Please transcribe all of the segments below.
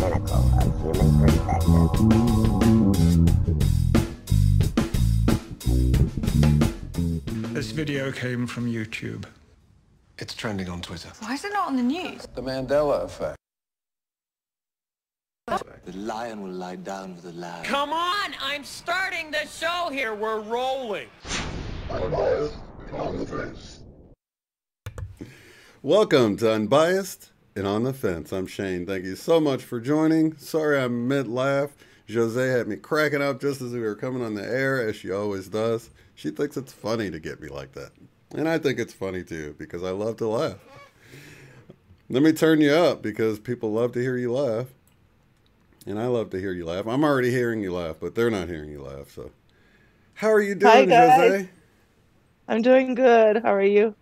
pinnacle of human perfection. This video came from YouTube. It's trending on Twitter. Why is it not on the news? The Mande1a Effect. The lion will lie down with the lamb. Come on! I'm starting the show here! We're rolling! Welcome to Unbiased and On the Fence. I'm Shane. Thank you so much for joining. Sorry I'm mid-laugh. Josee had me cracking up just as we were coming on the air, as she always does. She thinks it's funny to get me like that. And I think it's funny too, because I love to laugh. Let me turn you up, because people love to hear you laugh. And I love to hear you laugh. I'm already hearing you laugh, but they're not hearing you laugh. So, how are you doing, Josee? I'm doing good. How are you?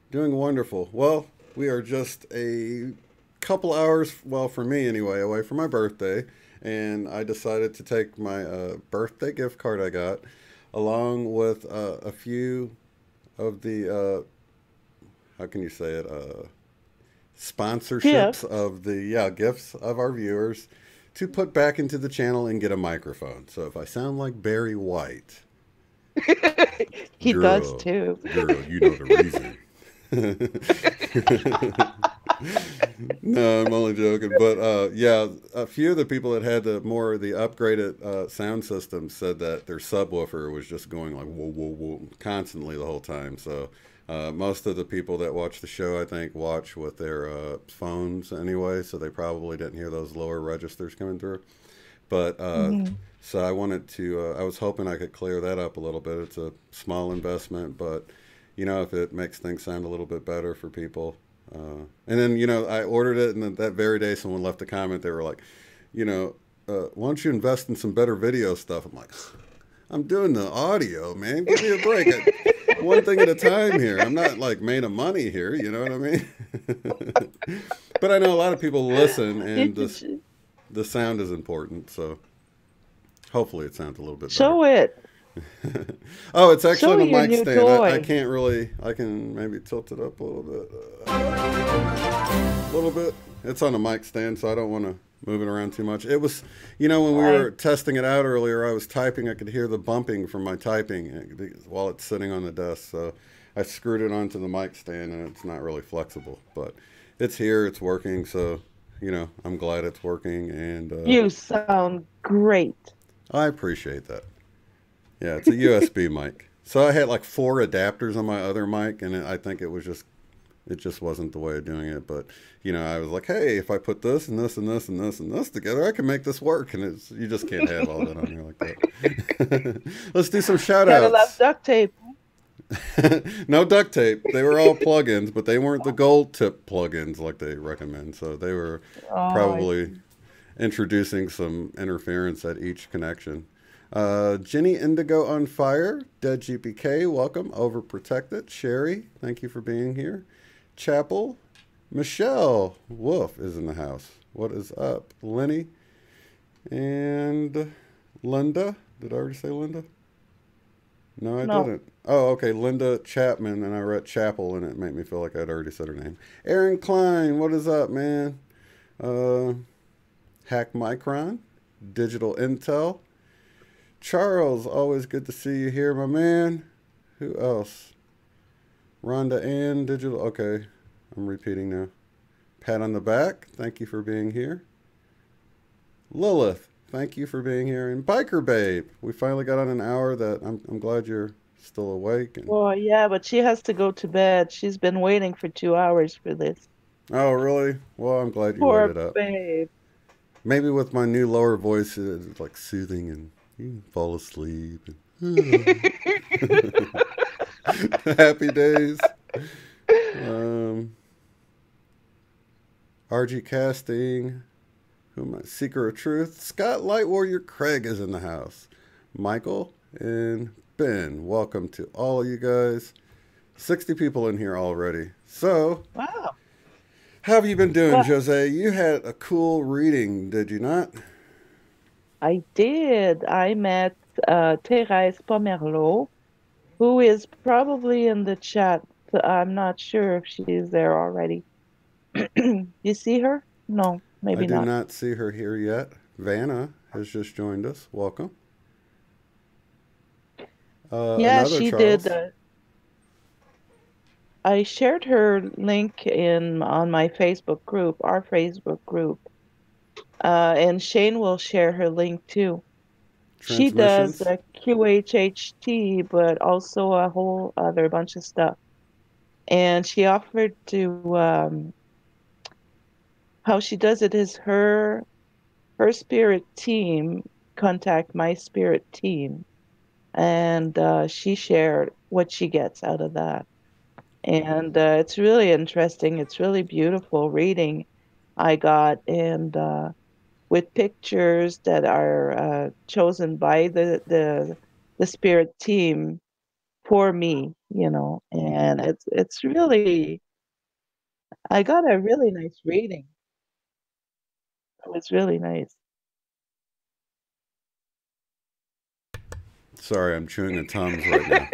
Doing wonderful. Well, we are just a couple hours, well, for me anyway, away from my birthday. And I decided to take my birthday gift card I got, along with a few of the, how can you say it, sponsorships of the gifts of our viewers to put back into the channel and get a microphone. So if I sound like Barry White, he does too. Girl, you know the reason. No, I'm only joking. But yeah, a few of the people that had the upgraded sound system said that their subwoofer was just going like whoa, whoa, whoa constantly the whole time. So most of the people that watch the show, I think, watch with their phones anyway, so they probably didn't hear those lower registers coming through. But so I wanted to, I was hoping I could clear that up a little bit. It's a small investment, but, you know, if it makes things sound a little bit better for people. And then, you know, I ordered it, and then that very day someone left a comment. They were like, you know, why don't you invest in some better video stuff? I'm like, I'm doing the audio, man. Give me a break. One thing at a time here. I'm not like made of money here, you know what I mean? But I know a lot of people listen, and the sound is important, so hopefully it sounds a little bit better. Show it. Oh, it's actually on a mic stand. I can't really, I can maybe tilt it up a little bit. A little bit. It's on a mic stand, so I don't want to move it around too much. It was, you know, when we were testing it out earlier, I was typing. I could hear the bumping from my typing while it's sitting on the desk. So I screwed it onto the mic stand, and it's not really flexible. But it's here. It's working. So, you know, I'm glad it's working. And you sound great. I appreciate that. Yeah, it's a USB mic. So I had like 4 adapters on my other mic, and I think it just wasn't the way of doing it. But, you know, I was like, hey, if I put this and this and this and this and this together, I can make this work. And you just can't have all that on here like that. Let's do some shout outs. Gotta love duct tape. No duct tape. They were all plugins, but they weren't the gold tip plugins like they recommend. So they were probably introducing some interference at each connection. Jenny Indigo on Fire, Dead GPK, welcome. Overprotected, Sherry, thank you for being here. Chapel, Michelle Wolf is in the house. What is up? Lenny and Linda. Did I already say Linda? No, I didn't. Oh, okay, Linda Chapman, and I read Chapel, and it made me feel like I'd already said her name. Aaron Klein, what is up, man? Hack Micron, Digital Intel. Charles, always good to see you here, my man. Who else? Rhonda Ann, Digital. Okay, I'm repeating now. Pat on the back, thank you for being here. Lilith, thank you for being here. And Biker Babe, we finally got on an hour that I'm glad you're still awake. Well, yeah, but she has to go to bed. She's been waiting for 2 hours for this. Oh, really? Well, I'm glad you waited up. Babe. Maybe with my new lower voice, it's like soothing and you can fall asleep. Happy days. RG Casting. Who am I? Seeker of Truth. Scott Light Warrior Craig is in the house. Michael and Ben. Welcome to all of you guys. 60 people in here already. So, wow. How have you been doing, Josee? You had a cool reading, did you not? I did. I met Thérèse Pomerleau, who is probably in the chat. I'm not sure if she's there already. You see her? No. Maybe I do not. not see her here yet. Vanna has just joined us. Welcome. Yeah, Another she Charles. did. I shared her link on my Facebook group, our Facebook group, and Shane will share her link too. She does Transmissions. QHHT, but also a whole other bunch of stuff. And she offered to, how she does it is her spirit team contact my spirit team, and she shared what she gets out of that. And it's really interesting. It's really beautiful reading I got, and with pictures that are chosen by the spirit team for me, and it's really, I got a really nice reading. It was really nice. Sorry, I'm chewing a Tums right now.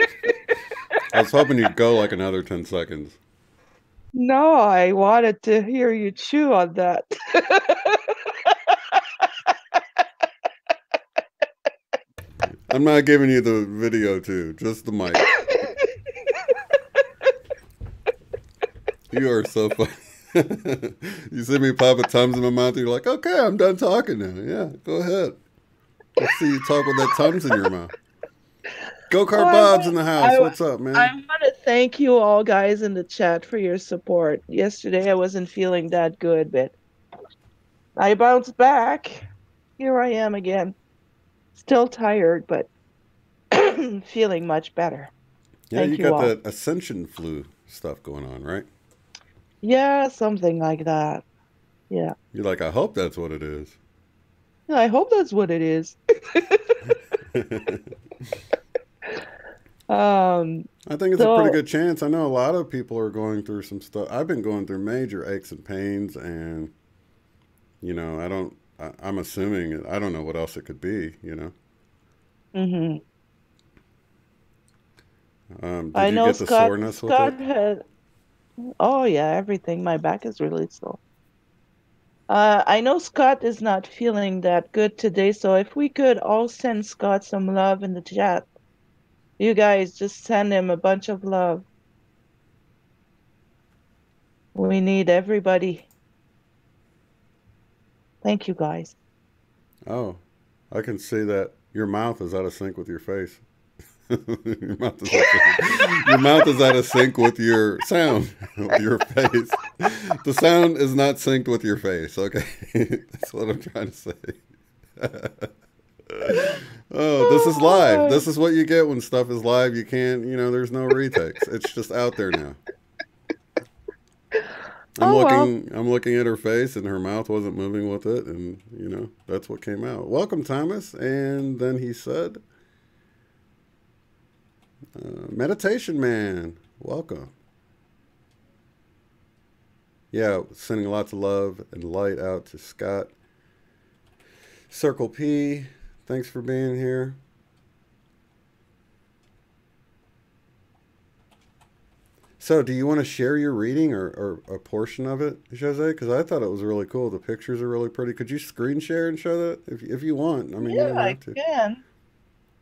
I was hoping you'd go like another 10 seconds. No, I wanted to hear you chew on that. I'm not giving you the video too, just the mic. You are so funny. You see me pop a Tums in my mouth, and you're like, okay, I'm done talking now. Yeah, go ahead. Let's see you talk with that Tums in your mouth. Go-Kart Bob's in the house. What's up, man? I want to thank you all guys in the chat for your support. Yesterday I wasn't feeling that good, but I bounced back. Here I am again. Still tired, but feeling much better. Yeah, Thank you you got all. that ascension flu stuff going on, right? Yeah, something like that. Yeah. You're like, I hope that's what it is. Yeah, I hope that's what it is. I think it's a pretty good chance. I know a lot of people are going through some stuff. I've been going through major aches and pains, and I'm assuming, I don't know what else it could be. Mm-hmm. Did you get the soreness with it? Oh yeah, everything. My back is really sore. I know Scott is not feeling that good today, so if we could all send Scott some love in the chat. You guys just send him a bunch of love. We need everybody. Thank you, guys. Oh, I can see that your mouth is out of sync with your face. Your mouth is out of sync with your sound, with your face. The sound is not synced with your face. Okay, that's what I'm trying to say. Oh, this is live. This is what you get when stuff is live. You can't, there's no retakes. It's just out there now. I'm looking at her face, and her mouth wasn't moving with it, and that's what came out. Welcome, Thomas. And then he said, Meditation Man, welcome. Yeah, sending lots of love and light out to Scott. Circle P, thanks for being here. So, do you want to share your reading or a portion of it, Jose? Because I thought it was really cool. The pictures are really pretty. Could you screen share and show that if you want? I mean, you don't have to. I can.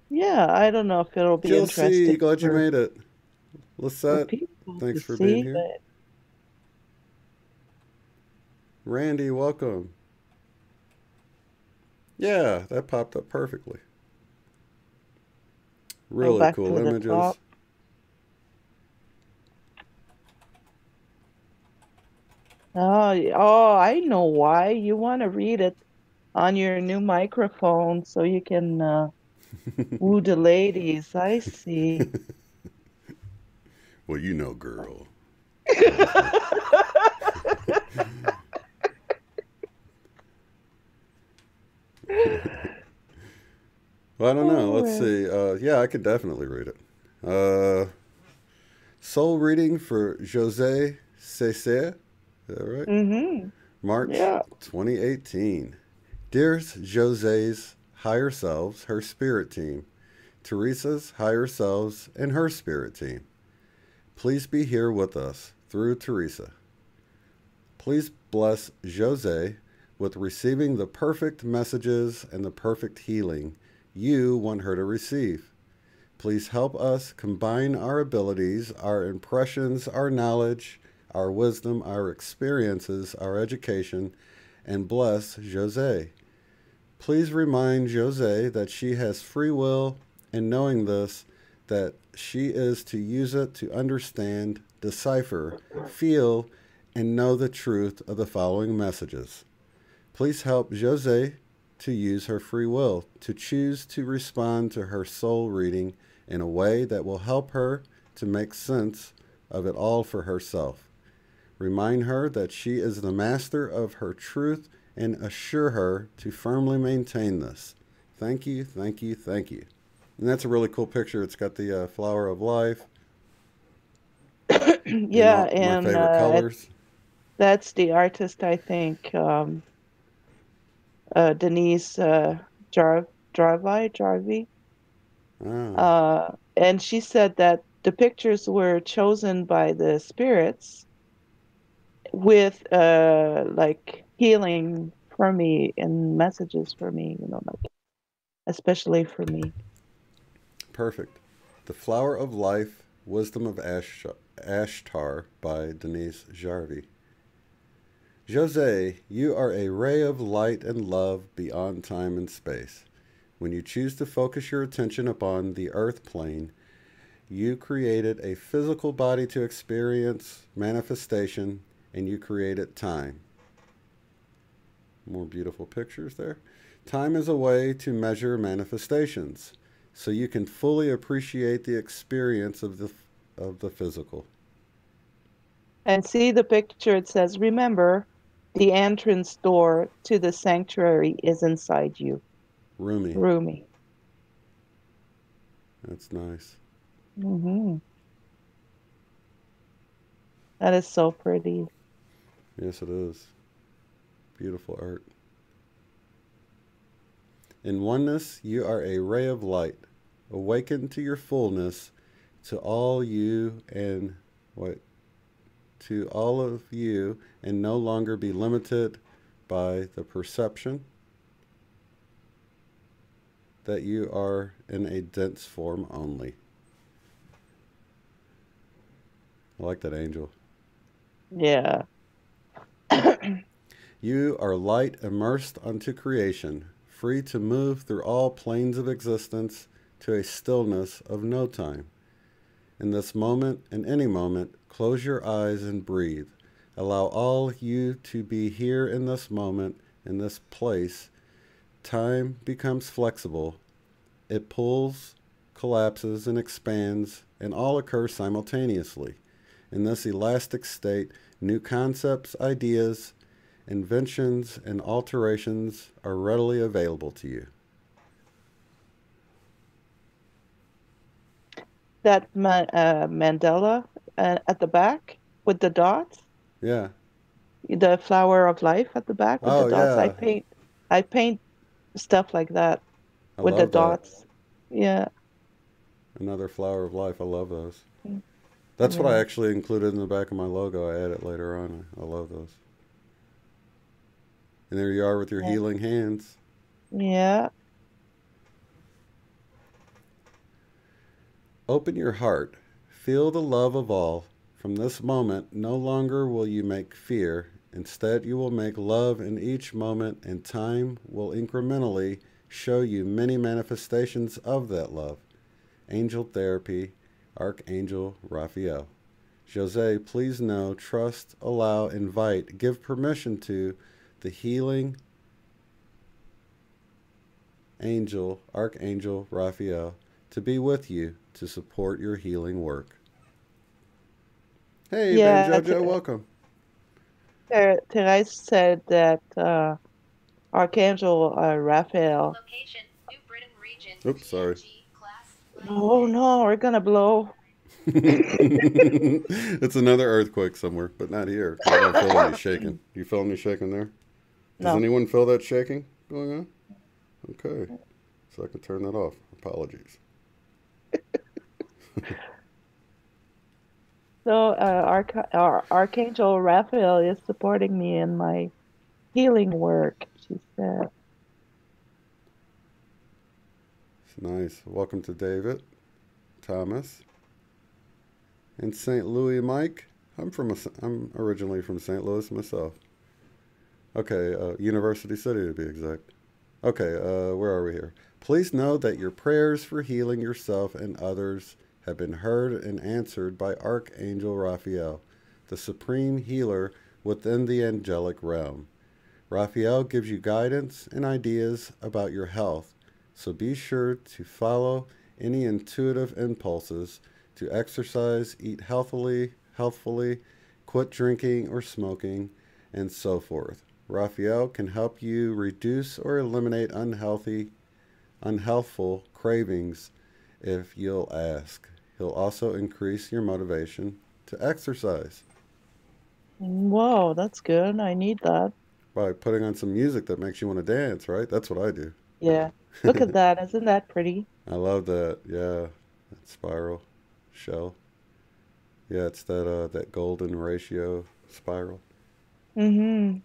Yeah, I don't know if it'll be interesting. Josee, glad you made it. Lisette, thanks for being here. But... Randy, welcome. Yeah, that popped up perfectly. Really cool images. Oh, I know why. You want to read it on your new microphone so you can woo the ladies. I see. Well, girl. Well, I don't know. Let's see. Yeah, I could definitely read it. Soul reading for Josee Césaire. Is that right? Mm-hmm. March 2018. Dearest Josee's higher selves, her spirit team. Teresa's higher selves and her spirit team. Please be here with us through Teresa. Please bless Josee with receiving the perfect messages and the perfect healing you want her to receive. Please help us combine our abilities, our impressions, our knowledge, our wisdom, our experiences, our education, and bless Josee. Please remind Josee that she has free will, and knowing this, that she is to use it to understand, decipher, feel, and know the truth of the following messages. Please help Josee to use her free will, to choose to respond to her soul reading in a way that will help her to make sense of it all for herself. Remind her that she is the master of her truth and assure her to firmly maintain this. Thank you, thank you, thank you. And that's a really cool picture. It's got the flower of life. Yeah, my favorite colors. That's the artist, I think, Denise Jarvie. And she said that the pictures were chosen by the spirits with like healing for me and messages for me, like especially for me. Perfect. The Flower of Life, Wisdom of Ashtar by Denise Jarvie. Josee, you are a ray of light and love beyond time and space. When you choose to focus your attention upon the earth plane, you created a physical body to experience manifestation, and you created time. More beautiful pictures there. Time is a way to measure manifestations, so you can fully appreciate the experience of the physical. And see the picture, it says, remember, the entrance door to the sanctuary is inside you. Rumi. That's nice. Mm-hmm. That is so pretty. Yes, it is. Beautiful art. In oneness, you are a ray of light. Awaken to your fullness, to all you and to all of you, and no longer be limited by the perception that you are in a dense form only. I like that, Angel. Yeah. You are light immersed unto creation, free to move through all planes of existence to a stillness of no time. In this moment, in any moment, close your eyes and breathe. Allow all you to be here in this moment, in this place. Time becomes flexible. It pulls, collapses, and expands, and all occur simultaneously. In this elastic state, new concepts, ideas, inventions, and alterations are readily available to you. That mandala at the back with the dots. Yeah. The flower of life at the back with the dots. Yeah. I paint stuff like that with the dots. Yeah. Another flower of life. I love those. That's what I actually included in the back of my logo. I add it later on. I love those. And there you are with your healing hands. Yeah. Open your heart. Feel the love of all. From this moment, no longer will you make fear. Instead, you will make love in each moment, and time will incrementally show you many manifestations of that love. Angel Therapy, Archangel Raphael. Josee, please know, trust, allow, invite, give permission to the healing angel, Archangel Raphael, to be with you to support your healing work. Hey, Jojo, welcome. Therese said that Archangel Raphael. Location, New Britain region. Oops, sorry. Oh no, we're gonna blow. It's another earthquake somewhere, but not here. I don't feel any shaking. You feel any shaking there? Does anyone feel that shaking going on? Okay, so I can turn that off. Apologies. So Archangel Raphael is supporting me in my healing work, she said. It's nice. Welcome to David, Thomas, and St. Louis. Mike. I'm originally from St. Louis myself. Okay, University City to be exact. Okay, where are we here? Please know that your prayers for healing yourself and others have been heard and answered by Archangel Raphael, the supreme healer within the angelic realm. Raphael gives you guidance and ideas about your health, so be sure to follow any intuitive impulses to exercise, eat healthfully, quit drinking or smoking, and so forth. Raphael can help you reduce or eliminate unhealthful cravings if you'll ask. He'll also increase your motivation to exercise. Whoa, that's good. I need that. By putting on some music that makes you want to dance, right? That's what I do. Yeah. Look at that. Isn't that pretty? I love that. Yeah. That spiral shell. Yeah, it's that golden ratio spiral. Mm-hmm.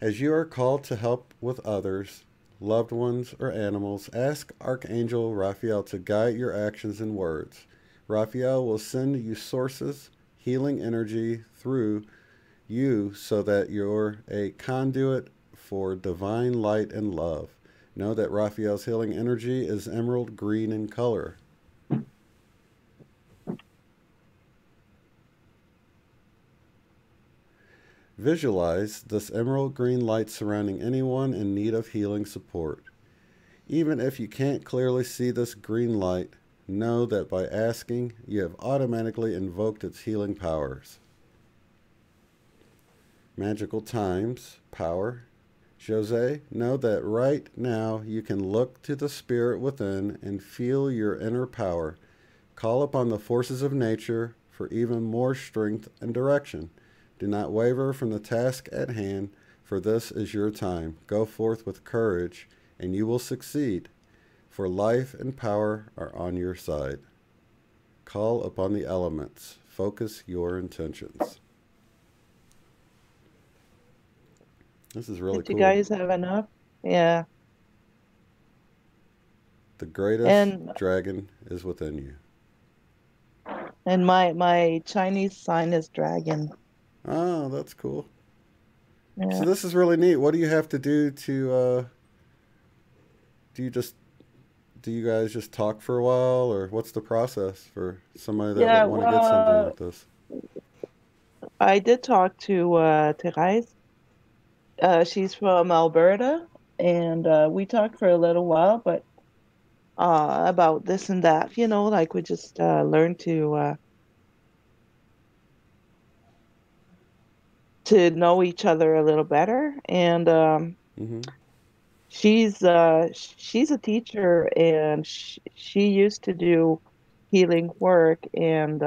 As you are called to help with others, loved ones, or animals, ask Archangel Raphael to guide your actions and words. Raphael will send you sources, healing energy through you so that you're a conduit for divine light and love. Know that Raphael's healing energy is emerald green in color. Visualize this emerald green light surrounding anyone in need of healing support. Even if you can't clearly see this green light, know that by asking, you have automatically invoked its healing powers. Magical times, power. Josee, know that right now you can look to the spirit within and feel your inner power. Call upon the forces of nature for even more strength and direction. Do not waver from the task at hand, for this is your time. Go forth with courage, and you will succeed, for life and power are on your side. Call upon the elements. Focus your intentions. This is really Did cool. you guys have enough? Yeah. The greatest And dragon is within you. my Chinese sign is dragon. Oh, that's cool. Yeah. So this is really neat. What do you have to do to, do you guys just talk for a while, or what's the process for somebody that Yeah, would want to get something like this? I did talk to Therese. She's from Alberta, and we talked for a little while, but about this and that, like we just learned to know each other a little better. And Mm-hmm. she's a teacher, and she used to do healing work and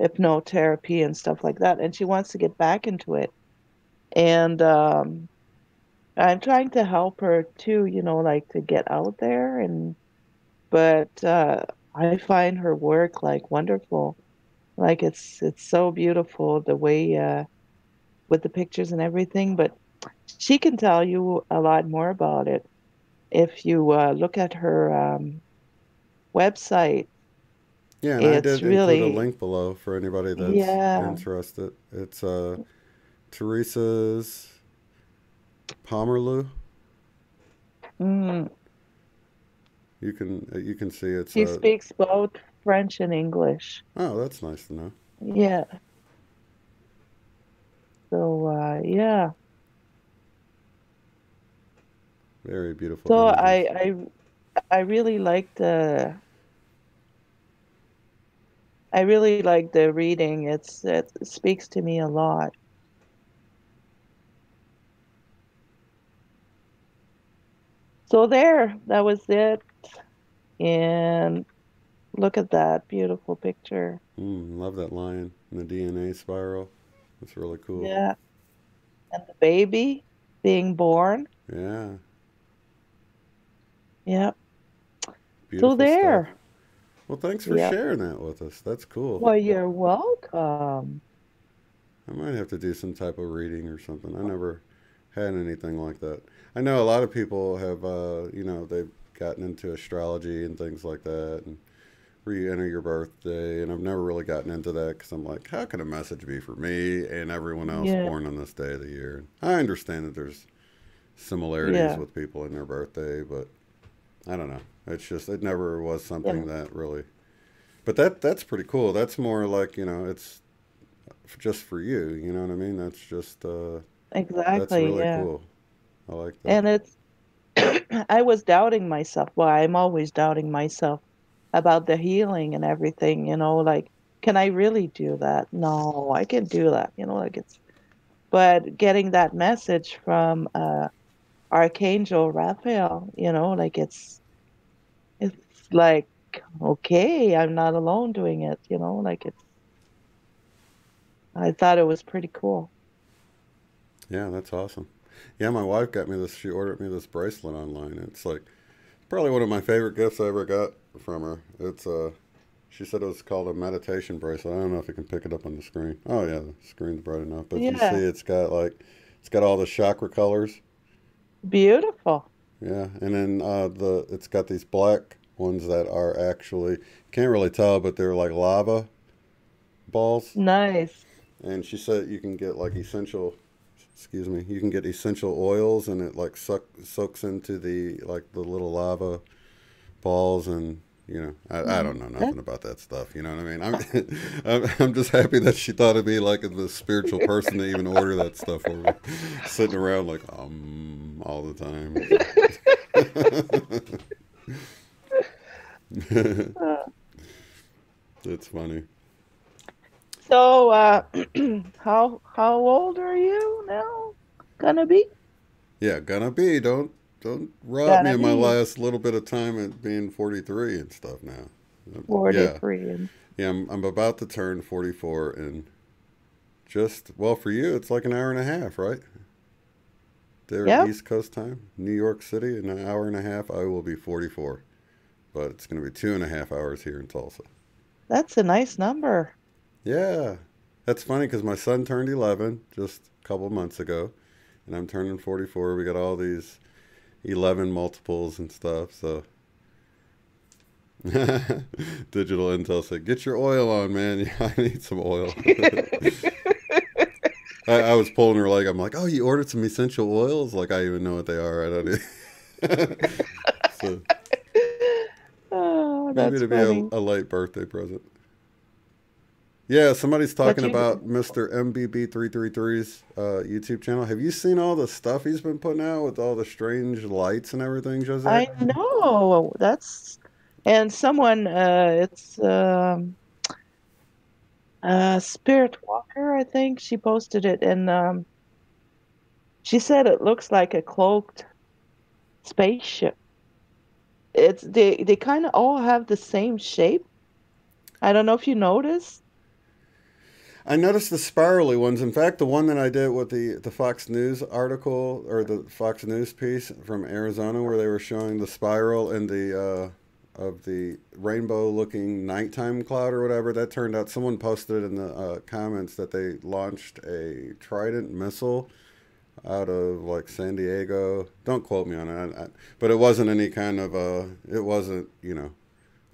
hypnotherapy and stuff like that, and she wants to get back into it. And I'm trying to help her too, like to get out there, but I find her work like wonderful. Like it's so beautiful the way with the pictures and everything, but she can tell you a lot more about it if you look at her website. Yeah, and I It's did include a really, link below for anybody that's yeah. interested. It's Teresa's Pomerleau. Mm. You can see it's She speaks both French and English. oh, that's nice to know. Yeah. So yeah. Very beautiful So images. I really like the reading. It speaks to me a lot. So there, that was it. And look at that beautiful picture. Love that lion and the DNA spiral. That's really cool. Yeah. And the baby being born. Yeah, Yep. So beautiful stuff. there. Well, thanks for Yep. sharing that with us. That's cool. Well, you're welcome. I might have to do some type of reading or something. had anything like that. I know a lot of people have, you know, they've gotten into astrology and things like that, and re-enter your birthday, and I've never really gotten into that because I'm like, how can a message be for me and everyone else Yeah. born on this day of the year? I understand that there's similarities Yeah. with people in their birthday, but I don't know. It's just, it never was something that really, but that's pretty cool. That's more like, you know, it's just for you, you know what I mean? That's just, that's Exactly, really yeah. cool. I like that. And it's I was doubting myself. Well, I'm always doubting myself about the healing and everything, like, can I really do that? No, I can't do that, like but getting that message from Archangel Raphael, like it's like, okay, I'm not alone doing it, like I thought it was pretty cool. Yeah, that's awesome. Yeah, my wife got me this, she ordered me this bracelet online. It's like, probably one of my favorite gifts I ever got from her. It's she said it was called a meditation bracelet. I don't know if you can pick it up on the screen. Oh yeah, the screen's bright enough. But you see, Yeah, it's got like, it's got all the chakra colors. beautiful. Yeah, and then it's got these black ones that are actually, can't really tell, but they're like lava balls. Nice. And she said you can get like essential, excuse me, you can get essential oils, and it like soaks into the like the little lava balls, and you know, I don't know nothing about that stuff. You know what I mean? I'm just happy that she thought of me like the spiritual person to even order that stuff for me, sitting around like all the time. It's funny. So, how old are you now? Gonna be? Yeah, gonna be. Don't rob me Gonna of my be last little bit of time at being 43 and stuff now. Yeah, 43. yeah. I'm about to turn 44 in just, well, for you it's like an hour and a half, right? There, Yep, East Coast time, New York City. In an hour and a half, I will be 44. But it's gonna be 2.5 hours here in Tulsa. that's a nice number. Yeah, that's funny because my son turned 11 just a couple months ago, and I'm turning 44. We got all these 11 multiples and stuff. So Digital Intel said, "Get your oil on, man." Yeah, I need some oil. I was pulling her leg. I'm like, "Oh, you ordered some essential oils? Like I even know what they are. I don't." So Oh, maybe that's it'll be funny. a late birthday present. Yeah, somebody's But talking you, about Mr. MBB333's YouTube channel. Have you seen all the stuff he's been putting out with all the strange lights and everything, Jose? I know that's, and someone, it's Spirit Walker, I think she posted it, and she said it looks like a cloaked spaceship. They kind of all have the same shape. I don't know if you noticed. I noticed the spirally ones. In fact, the one that I did with the Fox News article or the Fox News piece from Arizona, where they were showing the spiral and the of the rainbow-looking nighttime cloud or whatever, that turned out someone posted in the comments that they launched a Trident missile out of like San Diego. Don't quote me on it, but it wasn't any kind of it wasn't, you know,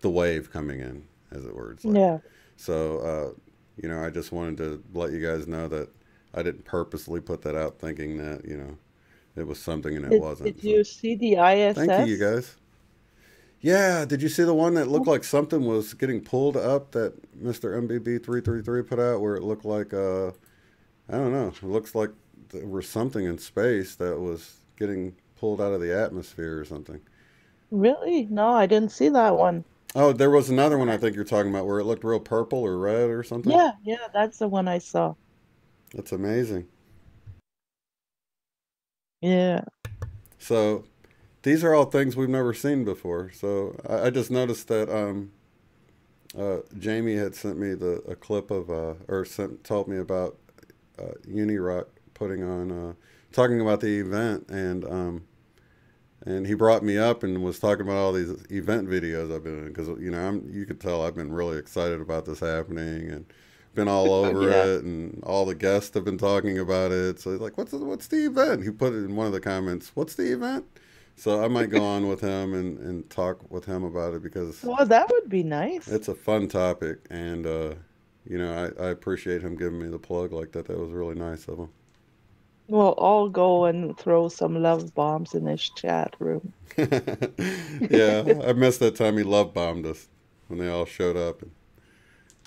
the wave coming in, as it were. It's like, Yeah. so you know, I just wanted to let you guys know that I didn't purposely put that out thinking that, you know, it was something and it Did wasn't. So you see the thank you, you ISS? guys. Yeah, did you see the one that looked like something was getting pulled up that Mr. MBB333 put out, where it looked like I don't know, it looks like there was something in space that was getting pulled out of the atmosphere or something. Really? No, I didn't see that one. Oh, there was another one I think you're talking about where it looked real purple or red or something. Yeah, yeah, that's the one I saw. That's amazing. Yeah. So these are all things we've never seen before. So I just noticed that Jamie had sent me a clip of told me about Unirock putting on talking about the event, and he brought me up and was talking about all these event videos I've been in, because you know you could tell I've been really excited about this happening and been all over Yeah. it, and all the guests have been talking about it. So he's like, what's the event? He put it in one of the comments, what's the event? So I might go on with him and talk with him about it, because Well, that would be nice. it's a fun topic. And, you know, I appreciate him giving me the plug like that. That was really nice of him. We'll all go and throw some love bombs in his chat room. Yeah, I missed that time he love bombed us when they all showed up.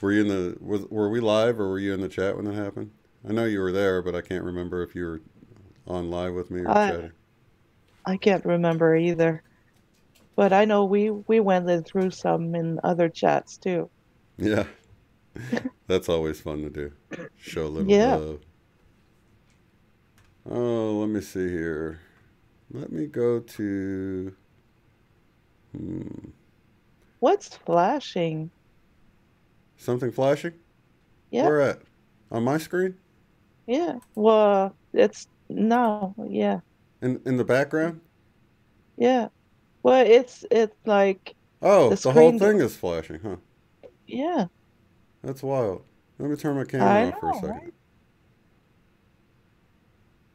Were you in the were we live, or were you in the chat when that happened? I know you were there, but I can't remember if you were on live with me or chatting. I can't remember either. But I know we went in through some in other chats too. Yeah, that's always fun to do. Show a little Yeah. love. Oh, let me see here. Let me go to. What's flashing? Something flashing? Yeah. Where at? On my screen? Yeah. Well, it's no. Yeah. In the background? Yeah. Well, it's like Oh, the the whole screen. thing is flashing, huh? Yeah. That's wild. Let me turn my I camera off for a know, second. right?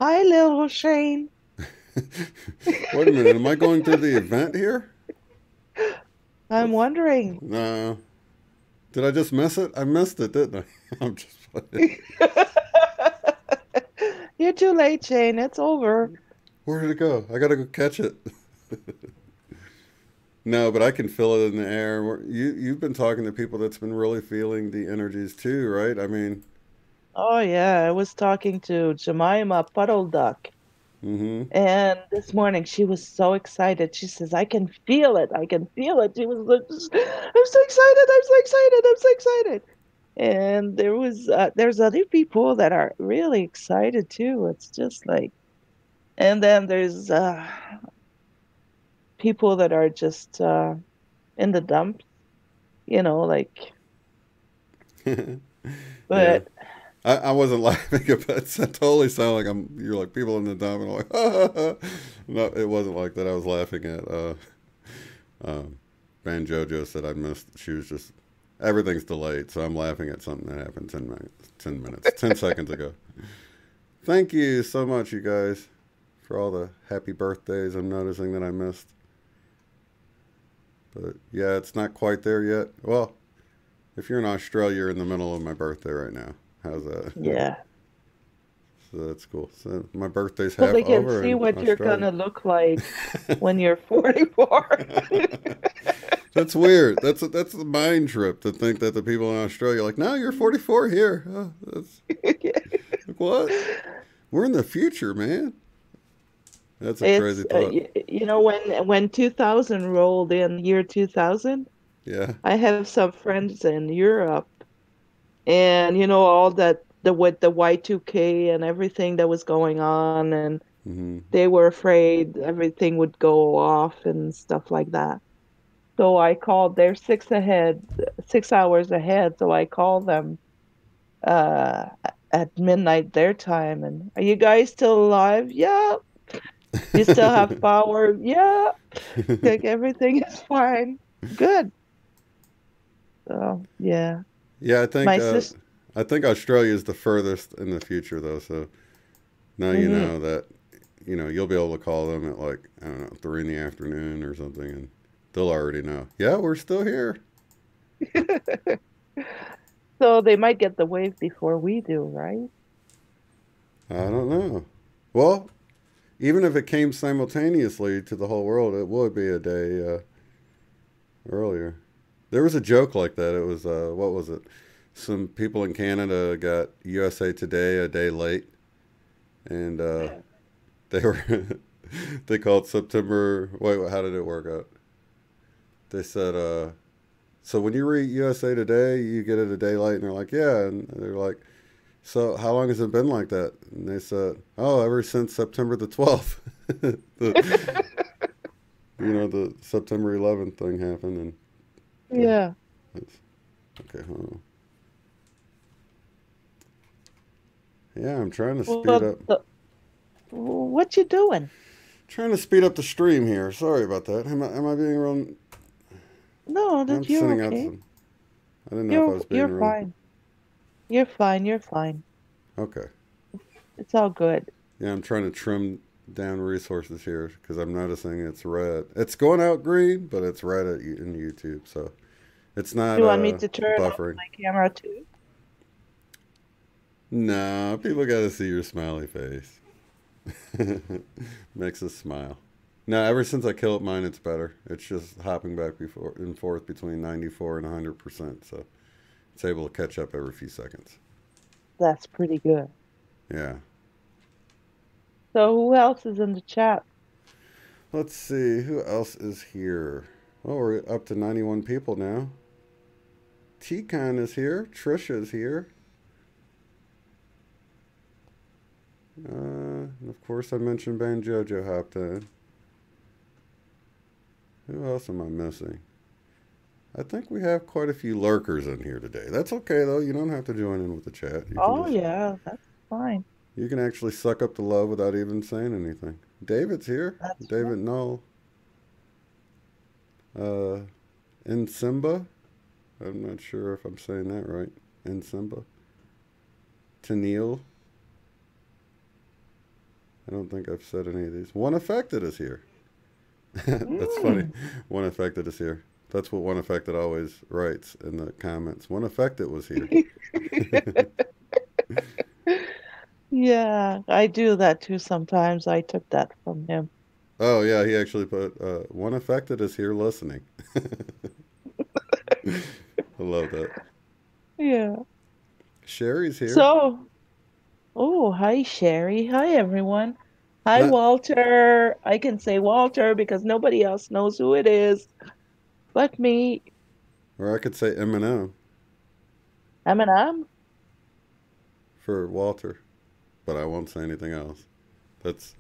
Hi, little Shane. Wait a minute, am I going through the event here? I'm wondering. No. Did I just miss it? I missed it, didn't I? I'm just playing. You're too late, Shane. It's over. Where did it go? I gotta go catch it. No, but I can feel it in the air. You've been talking to people that's been really feeling the energies too, right? I mean, Oh yeah, I was talking to Jemima Puddle Duck, mm-hmm. and this morning she was so excited. She says, "I can feel it. I can feel it." She was like, "I'm so excited! I'm so excited! I'm so excited!" And there's other people that are really excited too. It's just like, and then there's people that are just in the dumps, like. Yeah. But I wasn't laughing, but it totally sounded like you're like people in the dump, and I'm like, ah. No, it wasn't like that. I was laughing at Van Jojo said I missed. She was just, everything's delayed, so I'm laughing at something that happened 10 seconds ago. Thank you so much, you guys, for all the happy birthdays I'm noticing that I missed. But yeah, it's not quite there yet. Well, if you're in Australia, you're in the middle of my birthday right now. How's that? yeah. So that's cool. So my birthday's So half they can over see in what you're Australia. gonna look like when you're 44. That's weird. That's the mind trip to think that the people in Australia are like, no, you're 44 here. Oh, that's like, what? We're in the future, man. That's a crazy thought. When 2000 rolled in, year 2000, Yeah. I have some friends in Europe, and all that with the Y2K and everything that was going on, and Mm-hmm. they were afraid everything would go off and stuff like that. So I called. They're 6 hours ahead. So I called them uh, at midnight their time, and are you guys still alive? Yeah. You still have power? Yeah. Like everything is fine. Good. So yeah. Yeah, My sister. I think Australia is the furthest in the future, though. So now you know that you'll be able to call them at like, I don't know, 3 in the afternoon or something, and they'll already know. Yeah, we're still here. So they might get the wave before we do, right? I don't know. Well, even if it came simultaneously to the whole world, it would be a day earlier. There was a joke like that. It was, what was it? Some people in Canada got USA Today a day late, and they called September. Wait, how did it work out? They said, so when you read USA Today, you get it a day late, and they're like, yeah, and they're like, so how long has it been like that? And they said, oh, ever since September the 12th. The September 11th thing happened, and Yeah. okay, hold on. Yeah, I'm trying to speed Well, up. what you doing? Trying to speed up the stream here. Sorry about that. Am I being real? No, I'm that you're sending out okay. some. I didn't know if I was being You're real. fine. You're fine. You're fine. Okay. It's all good. Yeah, I'm trying to trim down resources here because I'm noticing it's red. It's going out green, but it's red in YouTube, so it's not You want me to turn off buffering. my camera too? No, people got to see your smiley face. Makes us smile. No, ever since I killed mine, it's better. It's just hopping back and forth between 94 and 100%, so it's able to catch up every few seconds. That's pretty good. Yeah. So who else is in the chat? Let's see, who else is here? Oh, we're up to 91 people now. T-Con is here. Trisha is here. And of course, I mentioned Jojo hopped in. Who else am I missing? I think we have quite a few lurkers in here today. That's okay, though. You don't have to join in with the chat. You Oh, can just, yeah, that's fine. You can actually suck up the love without even saying anything. David's here. That's David right. Null. Nsimba. I'm not sure if I'm saying that right. Nsimba. Tennille. I don't think I've said any of these. One Affected is here. That's funny. One Affected is here. That's what One Affected always writes in the comments. One Affected was here. Yeah, I do that too sometimes. I took that from him. Oh, yeah, he actually put, One Affected is here listening. I love that. Yeah. Sherry's here. So, oh, hi, Sherry. Hi, everyone. Hi, Not- Walter. I can say Walter because nobody else knows who it is but me. Or I could say Eminem Eminem. for Walter, but I won't say anything else. That's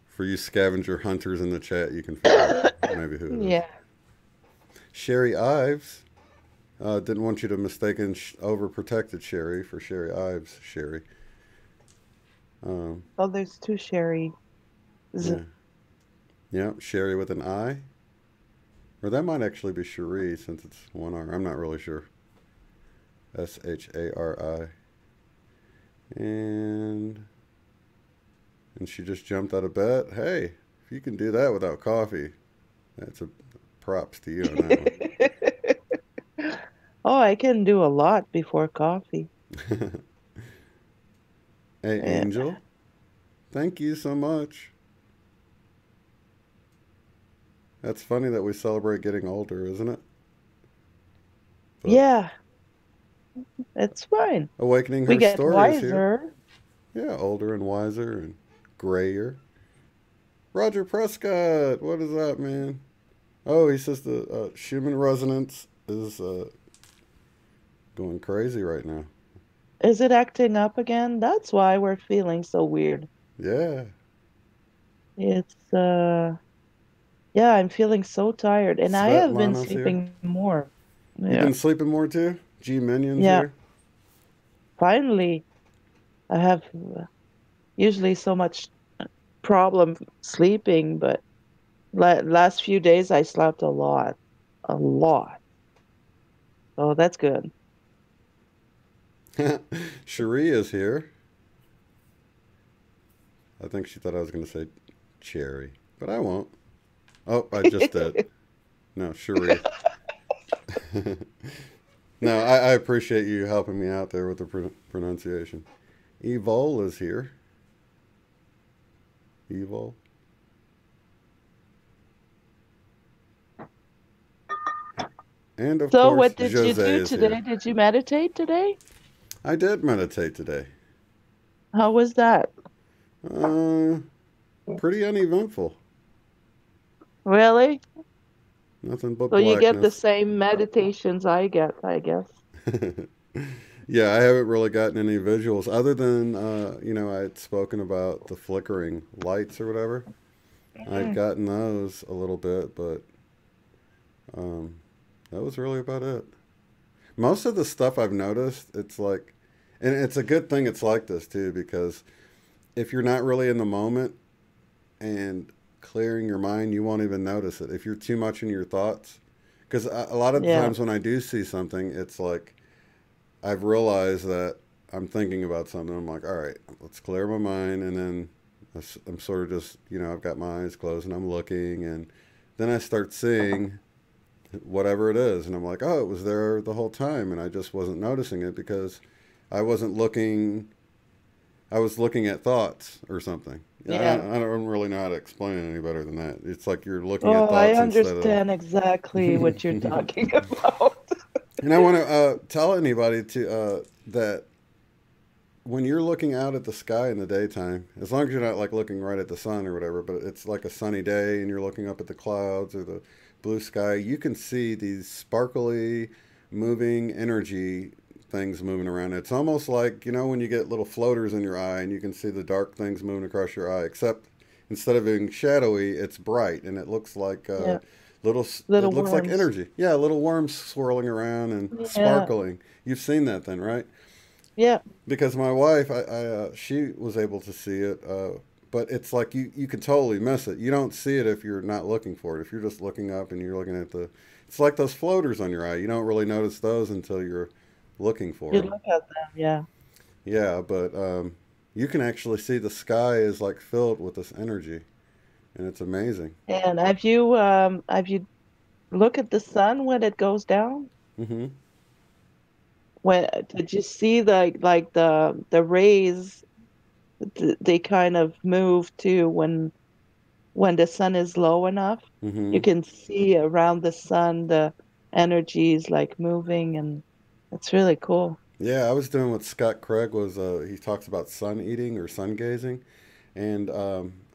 for you scavenger hunters in the chat. You can figure out maybe who it is. Yeah. Sherry Ives. Didn't want you to mistaken overprotected Sherry for Sherry Ives. Sherry. Oh, there's two Sherry. Yeah, Sherry with an I. Or that might actually be Cherie since it's one R. I'm not really sure. Shari. And she just jumped out of bed. Hey, if you can do that without coffee, that's a props to you on that one. Oh, I can do a lot before coffee. Hey, Angel. Thank you so much. That's funny that we celebrate getting older, isn't it? But yeah. It's fine. Awakening We Her get Story is here. wiser. Yeah, older and wiser and grayer. Roger Prescott, what is that, man? Oh, he says the Schumann resonance is going crazy right now. Is it acting up again? That's why we're feeling so weird. Yeah. It's yeah, I'm feeling so tired, and I have been Svetlana's here. sleeping more. You've Yeah. been sleeping more too? G Minion's Yeah. here. Finally, I have usually so much problem sleeping, but last few days I slept a lot. So that's good. Cherie is here. I think she thought I was going to say Cherry, but I won't. Oh, I just did. No, Cherie. No, I appreciate you helping me out there with the pronunciation. Evol is here. Evol. And of So course, what did Josee you do is today? here. Did you meditate today? I did meditate today. How was that? Pretty uneventful. Really? Nothing but So you get the blackness. same meditations I get, I guess. Yeah, I haven't really gotten any visuals other than, you know, I had spoken about the flickering lights or whatever. I've gotten those a little bit, but that was really about it. Most of the stuff I've noticed, it's like, and it's a good thing it's like this too, because if you're not really in the moment and clearing your mind, you won't even notice it. If you're too much in your thoughts, because a lot of the Yeah. times when I do see something, it's like I've realized that I'm thinking about something. I'm like, all right, let's clear my mind. And then I'm sort of just, I've got my eyes closed and I'm looking. And then I start seeing whatever it is. And I'm like, oh, it was there the whole time. And I just wasn't noticing it because I wasn't looking. I was looking at thoughts or something. Yeah. I don't really know how to explain it any better than that. It's like you're looking at Oh, thoughts I instead understand exactly what you're talking about. And I want to tell anybody that when you're looking out at the sky in the daytime, as long as you're not like looking right at the sun or whatever, but it's like a sunny day and you're looking up at the clouds or the blue sky, you can see these sparkly, moving energy things moving around. It's almost like, when you get little floaters in your eye and you can see the dark things moving across your eye, except instead of being shadowy, it's bright and it looks like little it looks like worms. energy. Yeah, little worms swirling around and sparkling. You've seen that then, right? Yeah. Because my wife, she was able to see it, but it's like you can totally miss it. You don't see it if you're not looking for it. If you're just looking up and you're looking at it's like those floaters on your eye. You don't really notice those until you're looking for You them. look at them, yeah. Yeah, but you can actually see the sky is like filled with this energy, and it's amazing. And have you look at the sun when it goes down? Mm-hmm. When did you see the rays? They kind of move to when the sun is low enough. Mm-hmm. You can see around the sun the energies like moving, and it's really cool. Yeah, I was doing what Scott Craig was. He talks about sun eating or sun gazing, and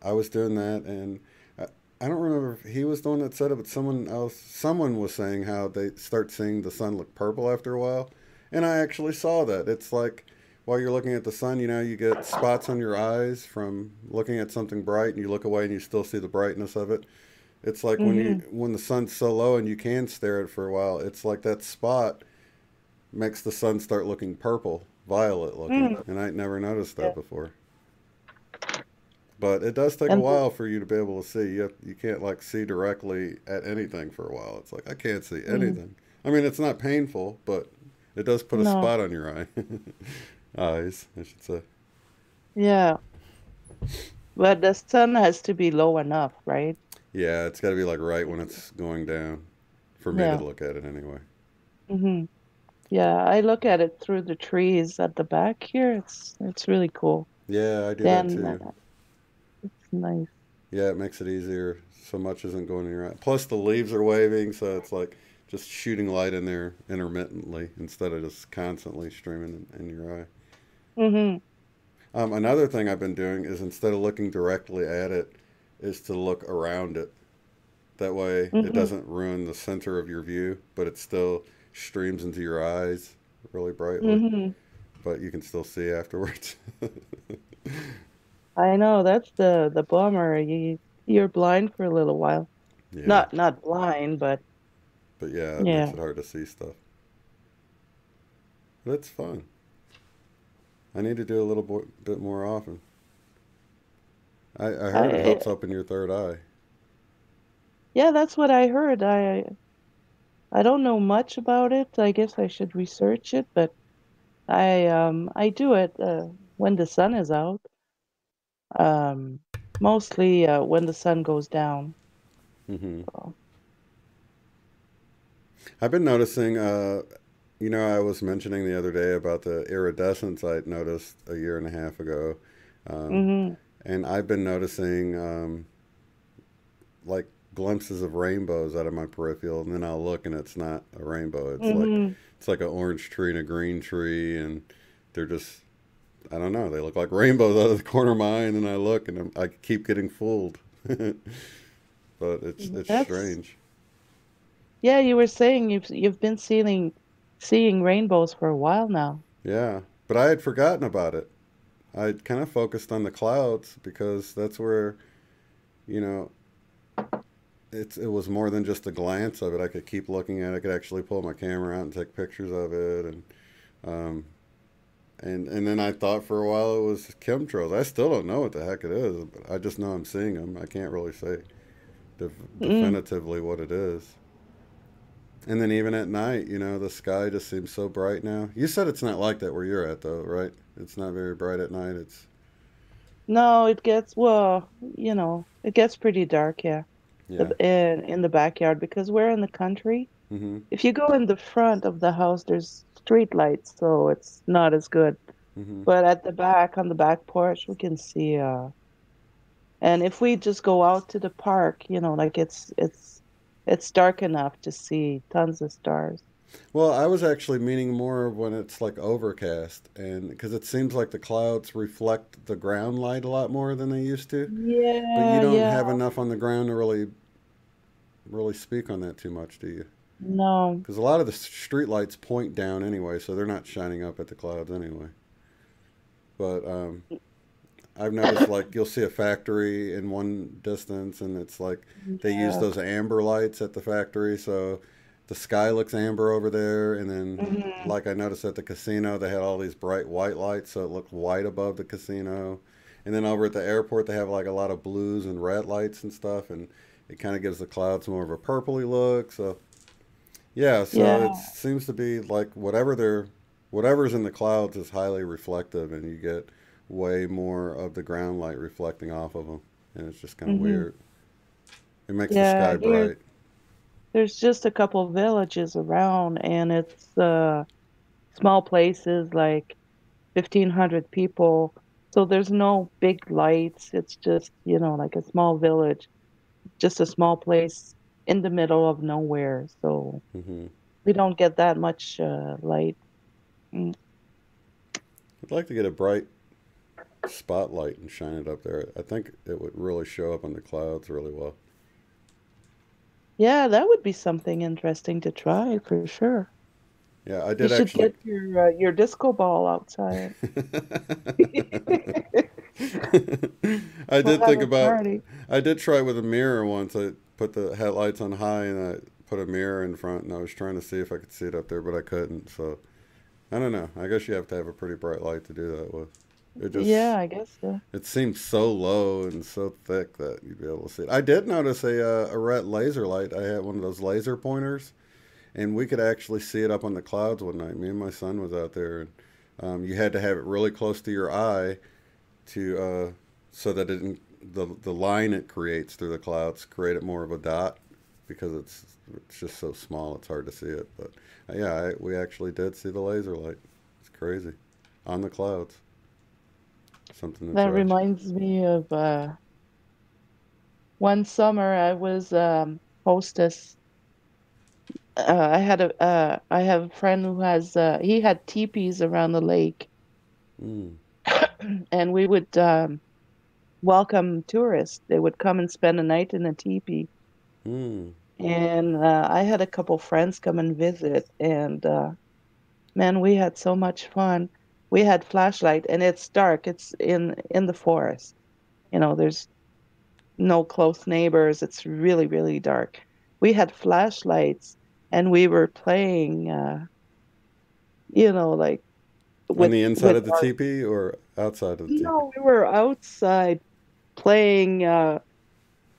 I was doing that, and I don't remember if he was the one that said it, but someone was saying how they start seeing the sun look purple after a while, and I actually saw that. It's like while you're looking at the sun, you get spots on your eyes from looking at something bright, and you look away and you still see the brightness of it. It's like when the sun's so low and you can stare at it for a while, it's like that spot makes the sun start looking purple, violet looking, and I'd never noticed that before. But it does take a while for you to be able to see. You can't like see directly at anything for a while. It's like I can't see anything. I mean, it's not painful, but it does put a spot on your eye. Eyes, I should say. Yeah. But the sun has to be low enough, right? Yeah, it's got to be like right when it's going down for me to look at it anyway. Mm-hmm. Yeah, I look at it through the trees at the back here. It's really cool. Yeah, I do that too. It's nice. Yeah, it makes it easier. So much isn't going in your eye. Plus the leaves are waving, so it's like just shooting light in there intermittently instead of just constantly streaming in your eye. Mm-hmm. Another thing I've been doing is instead of looking directly at it, is to look around it. That way it doesn't ruin the center of your view, but it still streams into your eyes really brightly. But you can still see afterwards. I know that's the bummer. You're blind for a little while. Yeah. Not blind, but yeah, it makes it hard to see stuff. But it's fun. I need to do a little bit more often. I heard it helps open your third eye. Yeah, that's what I heard. I don't know much about it. I guess I should research it, but I do it when the sun is out. Mostly when the sun goes down. So. I've been noticing, I was mentioning the other day about the iridescence I'd noticed a year and a half ago. And I've been noticing like glimpses of rainbows out of my peripheral, and then I'll look and it's not a rainbow. It's like an orange tree and a green tree, and they're just, I don't know, they look like rainbows out of the corner of my eye, and then I look and I keep getting fooled. But it's strange. Yeah, you were saying you've been seeing rainbows for a while now. Yeah, but I had forgotten about it. I'd kind of focused on the clouds because that's where, it was more than just a glance of it. I could keep looking at it. I could actually pull my camera out and take pictures of it, and then I thought for a while it was chemtrails. I still don't know what the heck it is, but I just know I'm seeing them. I can't really say definitively what it is. And then even at night, you know, the sky just seems so bright now. You said it's not like that where you're at, though, right? It's not very bright at night. It's No, it gets, well, it gets pretty dark, yeah, yeah. in the backyard because we're in the country. Mm-hmm. If you go in the front of the house, there's street lights, so it's not as good. Mm-hmm. But at the back, on the back porch, we can see, and if we just go out to the park, like it's dark enough to see tons of stars. Well, I was actually meaning more when it's like overcast, and because it seems like the clouds reflect the ground light a lot more than they used to. But you Yeah, don't yeah. have enough on the ground to really speak on that too much, do you? No. Because a lot of the street lights point down anyway, so they're not shining up at the clouds anyway. But I've noticed like you'll see a factory in one distance, and it's like they use Yeah. those amber lights at the factory, so the sky looks amber over there. And then, Hmm. like I noticed at the casino, they had all these bright white lights, so it looked white above the casino. And then over at the airport, they have like a lot of blues and red lights and stuff, and it kind of gives the clouds more of a purpley look. So yeah, so it Yeah. seems to be like whatever's in the clouds is highly reflective, and you get way more of the ground light reflecting off of them, and it's just kind of Hmm. weird. It makes the Yeah, sky here bright. there's just a couple villages around, and it's small places like 1,500 people. So there's no big lights. It's just, like a small village, just a small place in the middle of nowhere. So Hmm. we don't get that much light. Mm. I'd like to get a bright spotlight and shine it up there. I think it would really show up on the clouds really well. Yeah, that would be something interesting to try for sure. Yeah, I You did should actually. get your disco ball outside. I We'll did have think a about. party. I did try with a mirror once. I put the headlights on high and I put a mirror in front, and I was trying to see if I could see it up there, but I couldn't. So I don't know. I guess you have to have a pretty bright light to do that with. It Yeah, just I guess so. it seems so low and so thick that you'd be able to see it. I did notice a red laser light. I had one of those laser pointers, and we could actually see it up on the clouds one night. Me and my son was out there, and you had to have it really close to your eye to so that it didn't, the line it creates through the clouds create it more of a dot because it's just so small it's hard to see it. But yeah, we actually did see the laser light. It's crazy on the clouds. Something to That try. reminds me of one summer I was hostess. I have a friend who has he had teepees around the lake, Mm, and we would welcome tourists. They would come and spend a night in a teepee. mm, And I had a couple friends come and visit, and man, we had so much fun. We had flashlight, and it's dark. It's in the forest. There's no close neighbors. It's really, really dark. We had flashlights, and we were playing, like on with the inside with of the our. teepee or outside of the teepee? No, we were outside playing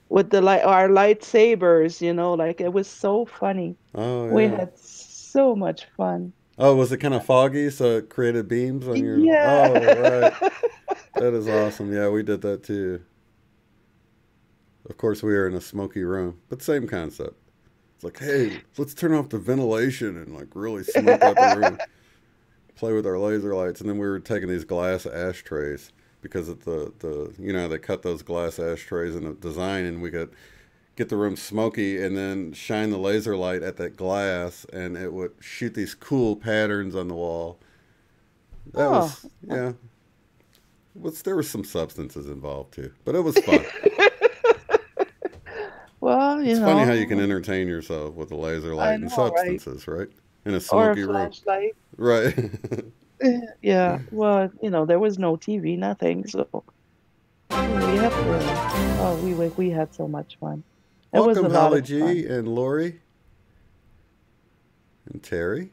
with our lightsabers. Like it was so funny. Oh We yeah. had so much fun. Oh, was it kind of foggy, so it created beams on your? Yeah. Oh, right. That is awesome. Yeah, we did that too. Of course, we were in a smoky room, but same concept. It's like, hey, let's turn off the ventilation and like really smoke out the room. Play with our laser lights, and then we were taking these glass ashtrays because of the they cut those glass ashtrays in the design, and we could get the room smoky and then shine the laser light at that glass, and it would shoot these cool patterns on the wall. That Oh, was yeah. There was some substances involved too, but it was fun. well, It's funny how you can entertain yourself with a laser I light and know, right? substances, right? In a Or a smoky room, flashlight. right? Yeah. Well, there was no TV, nothing. So we had we had so much fun. It was a Welcome, lot Holly of G fun. and Lori and Terry.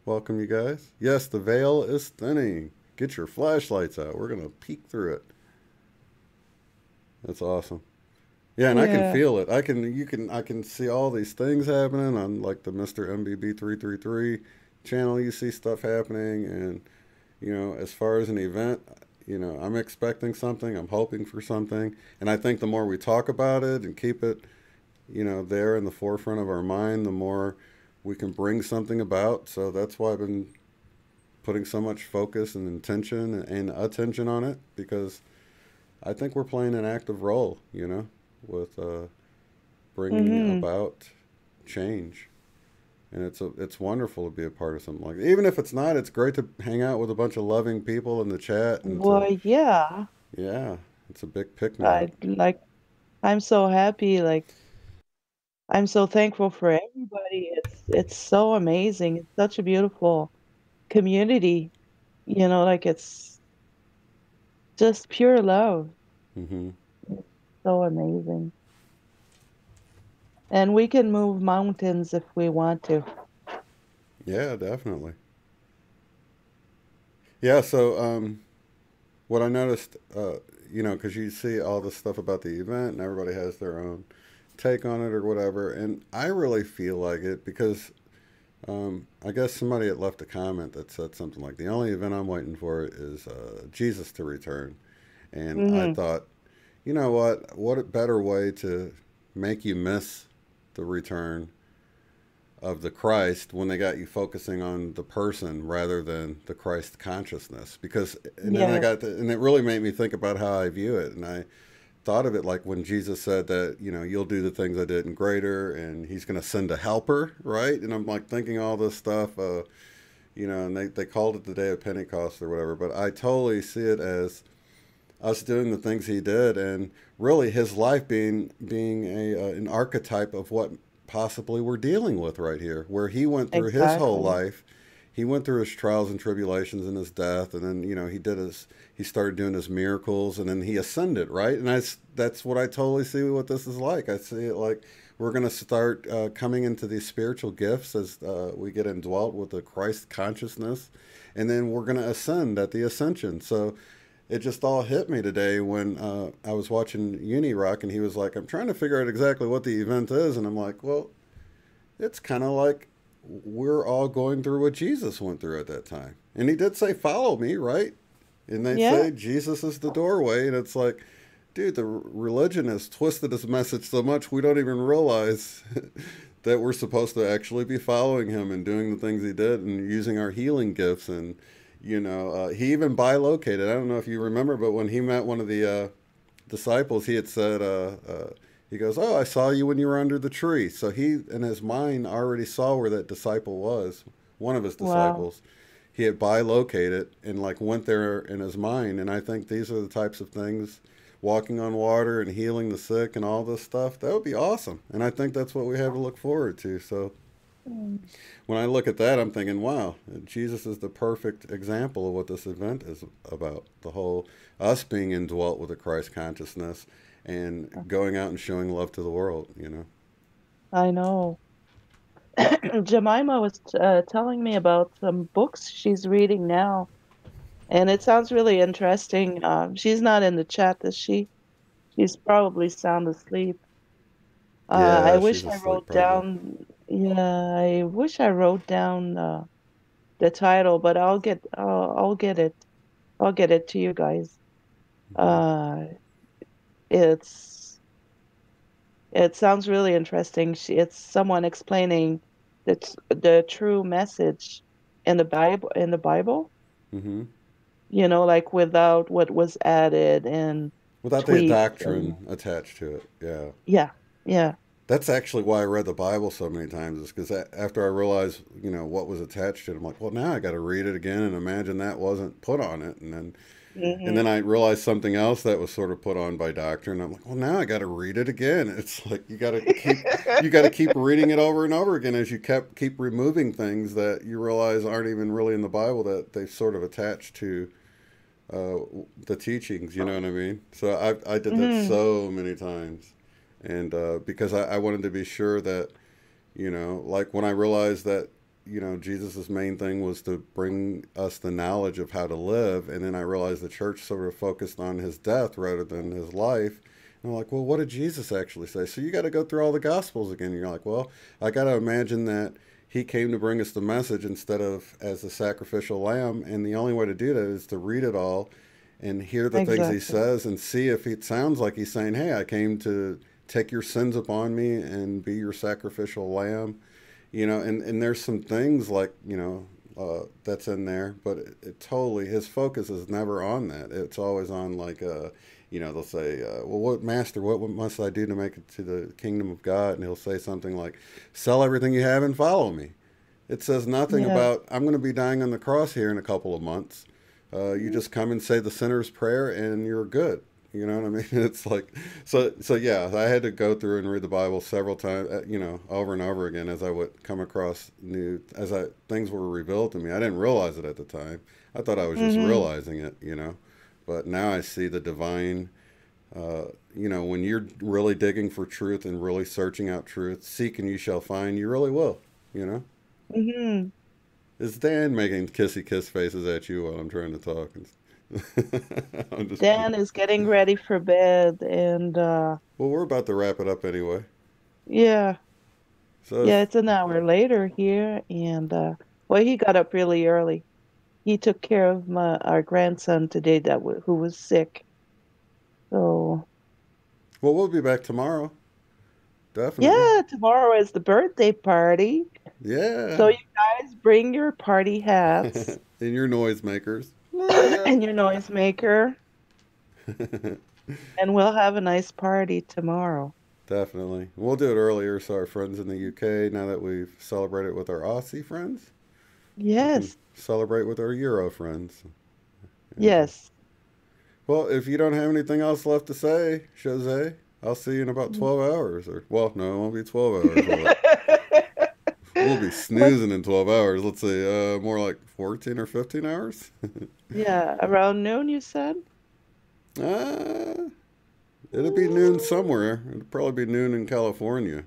Welcome, you guys. Yes, the veil is thinning. Get your flashlights out. We're gonna peek through it. That's awesome. Yeah, and I can Yeah. feel it. I can see all these things happening on like the Mr. MBB 333 channel. You see stuff happening, and as far as an event, I'm expecting something. I'm hoping for something, and I think the more we talk about it and keep it, there in the forefront of our mind, the more we can bring something about. So that's why I've been putting so much focus and intention and attention on it, because I think we're playing an active role, with bringing Mm-hmm. about change. And it's wonderful to be a part of something like that. Even if it's not, it's great to hang out with a bunch of loving people in the chat and to, Well, yeah. yeah, it's a big pick me I up. like I'm so happy, like I'm so thankful for everybody. It's so amazing. It's such a beautiful community, like it's just pure love. Hmm. It's so amazing. And we can move mountains if we want to. Yeah, definitely. Yeah, so what I noticed, because you see all this stuff about the event and everybody has their own take on it or whatever, and I really feel like it because I guess somebody had left a comment that said something like, the only event I'm waiting for is Jesus to return. And I Hmm. thought, you know what a better way to make you miss the return of the Christ when they got you focusing on the person rather than the Christ consciousness. Because, and then Yeah, and it really made me think about how I view it. And I thought of it like when Jesus said that, you'll do the things I did and greater, and he's going to send a helper, right? And I'm like thinking all this stuff, and they called it the day of Pentecost or whatever. But I totally see it as us doing the things he did, and really his life being an archetype of what possibly we're dealing with right here, where he went through his whole exactly. life. He went through his trials and tribulations and his death, and then he started doing his miracles, and then he ascended, right? And that's what I totally see what this is like. I see it like we're going to start coming into these spiritual gifts as we get indwelt with the Christ consciousness, and then we're going to ascend at the ascension. So it just all hit me today when I was watching Uni Rock, and he was like, I'm trying to figure out exactly what the event is. And I'm like, well, it's kind of like we're all going through what Jesus went through at that time. And he did say, follow me, right? And they Yeah, say Jesus is the doorway. And it's like, dude, the religion has twisted this message so much we don't even realize that we're supposed to actually be following him and doing the things he did and using our healing gifts. And he even bilocated. I don't know if you remember, but when he met one of the disciples, he had said, he goes, "Oh, I saw you when you were under the tree." So he, in his mind, already saw where that disciple was, one of his wow. disciples. He had bilocated and like went there in his mind. And I think these are the types of things, walking on water and healing the sick and all this stuff. That would be awesome. And I think that's what we have to look forward to. So Mm. when I look at that, I'm thinking, wow, Jesus is the perfect example of what this event is about. The whole us being indwelt with a Christ consciousness and going out and showing love to the world. I know. Jemima was telling me about some books she's reading now, and it sounds really interesting. She's not in the chat, is she? She's probably sound asleep. I Yeah, wish she's I asleep wrote probably. down, yeah, I wish I wrote down the title, but I'll get it. I'll get it to you guys. Hmm. Uh, it's it sounds really interesting. It's someone explaining the true message in the Bible, Hmm. like without what was added and Without the tweaked and doctrine attached to it. Yeah. yeah, yeah. That's actually why I read the Bible so many times, is because after I realized, what was attached to it, I'm like, well, now I got to read it again and imagine that wasn't put on it. And then Hmm. I realized something else that was sort of put on by doctrine. I'm like, well, now I got to read it again. It's like you got to keep reading it over and over again as you keep removing things that you realize aren't even really in the Bible, that they've sort of attached to uh, the teachings. You know what I mean? So I did that Hmm. so many times, and because I wanted to be sure that, like when I realized that, Jesus' main thing was to bring us the knowledge of how to live. And then I realized the church sort of focused on his death rather than his life. And I'm like, well, what did Jesus actually say? So you got to go through all the Gospels again. And you're like, well, I got to imagine that he came to bring us the message instead of as a sacrificial lamb. And the only way to do that is to read it all and hear the things he says and see if it sounds like he's saying, hey, I came to take your sins upon me and be your sacrificial lamb. You know, and there's some things like, you know, that's in there, but it totally, his focus is never on that. It's always on like, you know, they'll say, well, what must I do to make it to the kingdom of God? And he'll say something like, sell everything you have and follow me. It says nothing about, I'm going to be dying on the cross here in a couple of months. You just come and say the sinner's prayer and you're good. You know what I mean? It's like, so yeah, I had to go through and read the Bible several times, you know, over and over again as I would come across things were revealed to me. I didn't realize it at the time. I thought I was just realizing it, you know, but now I see the divine, you know, when you're really digging for truth and really searching out truth, seek and you shall find, you really will, you know? Mm-hmm. Is Dan making kissy kiss faces at you while I'm trying to talk? Dan is getting ready for bed, and well, we're about to wrap it up anyway. Yeah. So yeah, it's an hour later here, and well, he got up really early. He took care of our grandson today who was sick. So. Well, we'll be back tomorrow. Definitely. Yeah, tomorrow is the birthday party. Yeah. So you guys bring your party hats and your noisemakers. and your noisemaker, and we'll have a nice party tomorrow. Definitely. We'll do it earlier so our friends in the UK, now that we've celebrated with our Aussie friends, yes, celebrate with our Euro friends. Yes. Well, if you don't have anything else left to say, Josee, I'll see you in about 12 hours. Or, well, no, it won't be 12 hours. We'll be snoozing in 12 hours. Let's say more like 14 or 15 hours. Yeah, around noon, you said? It'll be noon somewhere. It'll probably be noon in California.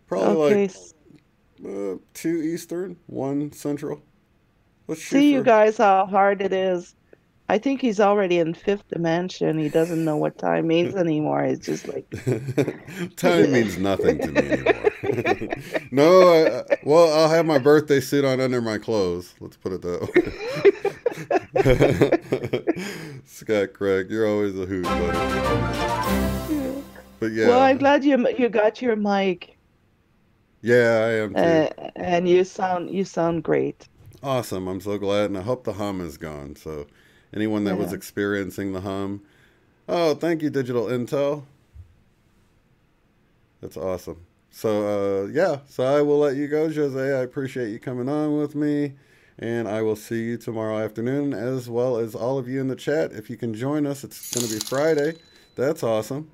Probably like 2 Eastern, 1 Central. Let's see you guys how hard it is. I think he's already in 5th dimension. He doesn't know what time means anymore. It's just like... Time means nothing to me anymore. No, well, I'll have my birthday suit on under my clothes. Let's put it that way. Scott Craig, you're always a hoot, buddy. But yeah. Well, I'm glad you got your mic. Yeah, I am too. And you sound great. Awesome. I'm so glad, and I hope the hum is gone. So anyone that was experiencing the hum, oh, thank you, Digital Intel. That's awesome. So, yeah, so I will let you go, Josee. I appreciate you coming on with me, and I will see you tomorrow afternoon, as well as all of you in the chat. If you can join us, it's going to be Friday. That's awesome,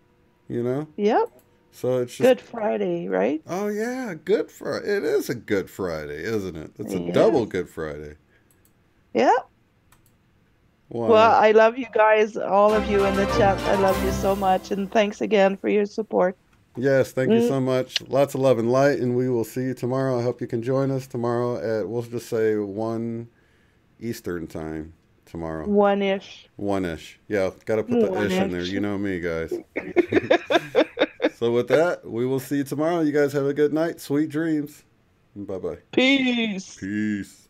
you know? Yep. So it's just... Good Friday, right? Oh, yeah, Good Friday. It is a Good Friday, isn't it? It's a double Good Friday. Yep. Wow. Well, I love you guys, all of you in the chat. I love you so much, and thanks again for your support. Yes, thank you so much. Lots of love and light, and we will see you tomorrow. I hope you can join us tomorrow at, we'll just say 1 Eastern time tomorrow. 1-ish. 1-ish. Yeah, got to put the ish in there. You know me, guys. So with that, we will see you tomorrow. You guys have a good night. Sweet dreams. Bye-bye. Peace. Peace.